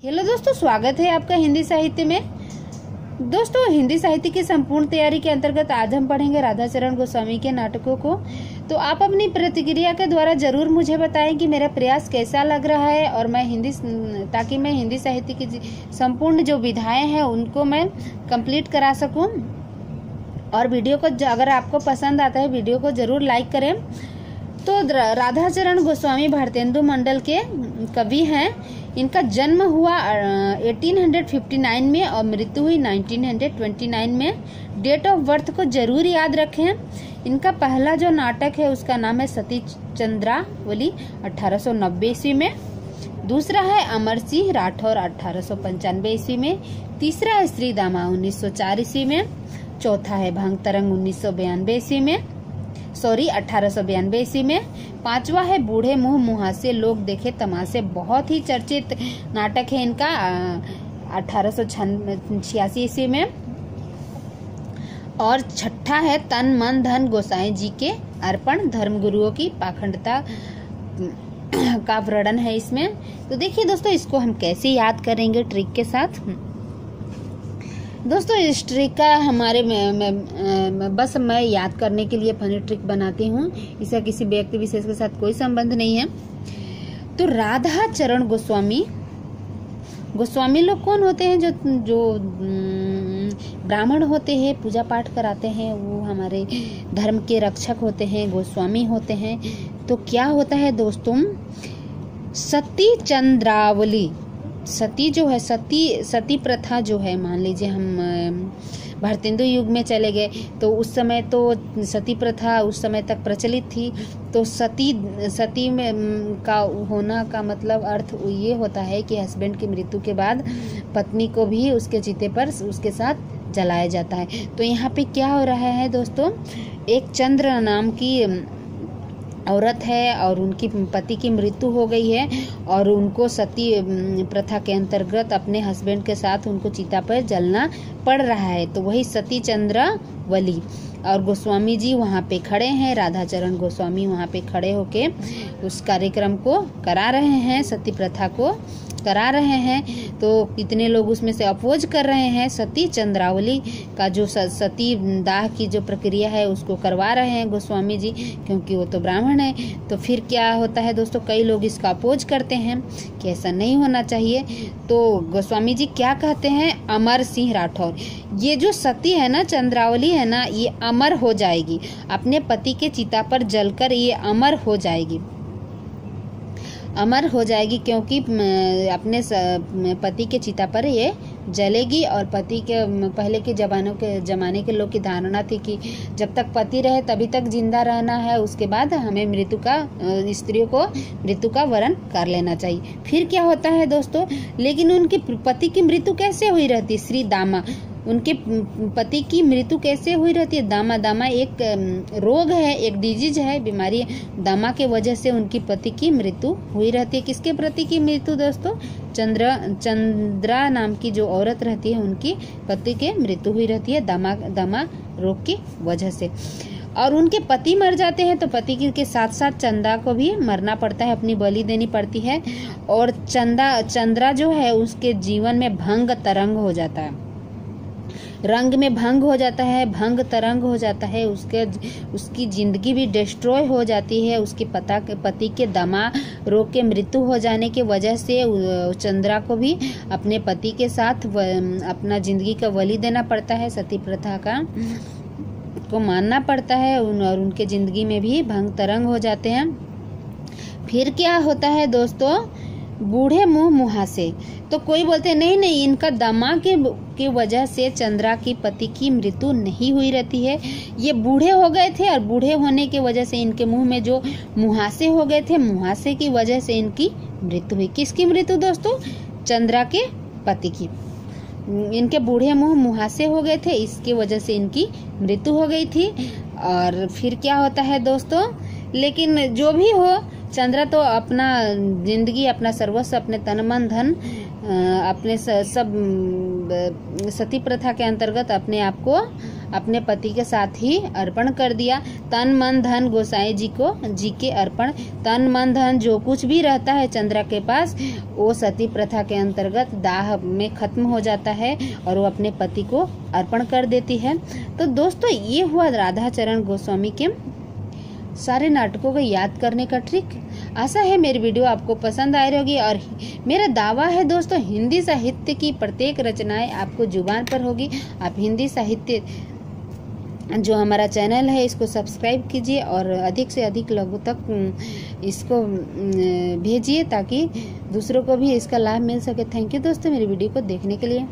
Hello दोस्तों, स्वागत है आपका हिंदी साहित्य में। दोस्तों, हिंदी साहित्य की संपूर्ण तैयारी के अंतर्गत आज हम पढ़ेंगे राधाचरण गोस्वामी के नाटकों को। तो आप अपनी प्रतिक्रिया के द्वारा जरूर मुझे बताएं कि मेरा प्रयास कैसा लग रहा है और ताकि मैं हिंदी साहित्य की संपूर्ण जो विधाएं हैं उनको मैं कंप्लीट करा सकूं। और वीडियो को अगर आपको पसंद आता है वीडियो को जरूर लाइक करें। तो राधाचरण गोस्वामी भारतेंदु मंडल के कवि हैं। इनका जन्म हुआ 1859 में और मृत्यु हुई 1929 में। डेट ऑफ बर्थ को जरूर याद रखें। इनका पहला जो नाटक है उसका नाम है सती चंद्रावली 1890 ईस्वी में। दूसरा है अमर सिंह राठौर 1895 ईस्वी में। तीसरा है श्री दामा 1904 ईस्वी में। चौथा है भांग तरंग 1892 ईस्वी में। पांचवा है बूढ़े मुंह मुहासे लोग देखे तमाशे, बहुत ही चर्चित नाटक है इनका 1886 ईस्वी में। और छठा है तन मन धन गोसाई जी के अर्पण, धर्मगुरुओं की पाखंडता का वर्णन है इसमें। तो देखिए दोस्तों, इसको हम कैसे याद करेंगे ट्रिक के साथ। दोस्तों, इस ट्रिक का हमारे बस मैं याद करने के लिए फनी ट्रिक बनाती हूँ। इसका किसी व्यक्ति विशेष के साथ कोई संबंध नहीं है। तो राधाचरण गोस्वामी लोग कौन होते हैं? जो ब्राह्मण होते हैं, पूजा पाठ कराते हैं, वो हमारे धर्म के रक्षक होते हैं, गोस्वामी होते हैं। तो क्या होता है दोस्तों, सती चंद्रावली, सती जो है सती प्रथा जो है, मान लीजिए हम भारतेंदु युग में चले गए तो उस समय तो सती प्रथा उस समय तक प्रचलित थी। तो सती में का होना का मतलब अर्थ ये होता है कि हस्बैंड की मृत्यु के बाद पत्नी को भी उसके चिते पर उसके साथ जलाया जाता है। तो यहाँ पे क्या हो रहा है दोस्तों, एक चंद्र नाम की औरत है और उनकी पति की मृत्यु हो गई है और उनको सती प्रथा के अंतर्गत अपने हस्बैंड के साथ उनको चिता पर जलना पड़ रहा है। तो वही सती चंद्रावली, और गोस्वामी जी वहाँ पे खड़े हैं, राधाचरण गोस्वामी वहाँ पे खड़े होके उस कार्यक्रम को करा रहे हैं, सती प्रथा को करा रहे हैं। तो कितने लोग उसमें से अपोज कर रहे हैं। सती चंद्रावली का जो सती दाह की जो प्रक्रिया है उसको करवा रहे हैं गोस्वामी जी, क्योंकि वो तो ब्राह्मण है। तो फिर क्या होता है दोस्तों, कई लोग इसका अपोज करते हैं कि ऐसा नहीं होना चाहिए। तो गोस्वामी जी क्या कहते हैं, अमर सिंह राठौर, ये जो सती है ना, चंद्रावली है ना, ये अमर हो जाएगी, अपने पति के चिता पर जलकर ये अमर हो जाएगी, अमर हो जाएगी, क्योंकि अपने पति के चिता पर ये जलेगी। और पति के पहले के जमाने के लोग की धारणा थी कि जब तक पति रहे तभी तक जिंदा रहना है, उसके बाद हमें स्त्रियों को मृत्यु का वरण कर लेना चाहिए। फिर क्या होता है दोस्तों, लेकिन उनके पति की मृत्यु कैसे हुई रहती है? श्री दामा, उनके पति की मृत्यु कैसे हुई रहती है? दामा एक रोग है, एक डिजीज है, बीमारी है। दामा के वजह से उनकी पति की मृत्यु हुई रहती है। किसके प्रति की मृत्यु दोस्तों? चंद्रा नाम की जो औरत रहती है उनकी पति के मृत्यु हुई रहती है दामा रोग की वजह से। और उनके पति मर जाते हैं तो पति के साथ साथ चंदा को भी मरना पड़ता है, अपनी बलि देनी पड़ती है। और चंद्रा जो है उसके जीवन में भंग तरंग हो जाता है, रंग में भंग हो जाता है, भंग तरंग हो जाता है, उसकी जिंदगी भी डिस्ट्रॉय हो जाती है। उसके पति के दमा रोग के मृत्यु हो जाने की वजह से चंद्रा को भी अपने पति के साथ अपना जिंदगी का बलि देना पड़ता है, सती प्रथा को मानना पड़ता है, और उनके जिंदगी में भी भंग तरंग हो जाते हैं। फिर क्या होता है दोस्तों, बूढ़े मुंह मुहासे। तो कोई बोलते हैं नहीं, इनका दमा के वजह से चंद्रा की पति की मृत्यु नहीं हुई रहती है, ये बूढ़े हो गए थे और बूढ़े होने की वजह से इनके मुंह में जो मुहासे हो गए थे, मुहासे की वजह से इनकी मृत्यु हुई। किसकी मृत्यु दोस्तों? चंद्रा के पति की। इनके बूढ़े मुंह मुहासे हो गए थे, इसकी वजह से इनकी मृत्यु हो गई थी। और फिर क्या होता है दोस्तों, लेकिन जो भी हो, चंद्रा तो अपना जिंदगी, अपना सर्वस्व, अपने तन मन धन अपने सब सती प्रथा के अंतर्गत अपने आप को अपने पति के साथ ही अर्पण कर दिया। तन मन धन गोसाई जी के अर्पण। तन मन धन जो कुछ भी रहता है चंद्रा के पास वो सती प्रथा के अंतर्गत दाह में खत्म हो जाता है और वो अपने पति को अर्पण कर देती है। तो दोस्तों ये हुआ राधा चरण गोस्वामी के सारे नाटकों को याद करने का ट्रिक। आशा है मेरी वीडियो आपको पसंद आई होगी और मेरा दावा है दोस्तों हिंदी साहित्य की प्रत्येक रचनाएं आपको जुबान पर होगी। आप हिंदी साहित्य जो हमारा चैनल है इसको सब्सक्राइब कीजिए और अधिक से अधिक लोगों तक इसको भेजिए ताकि दूसरों को भी इसका लाभ मिल सके। थैंक यू दोस्तों मेरी वीडियो को देखने के लिए।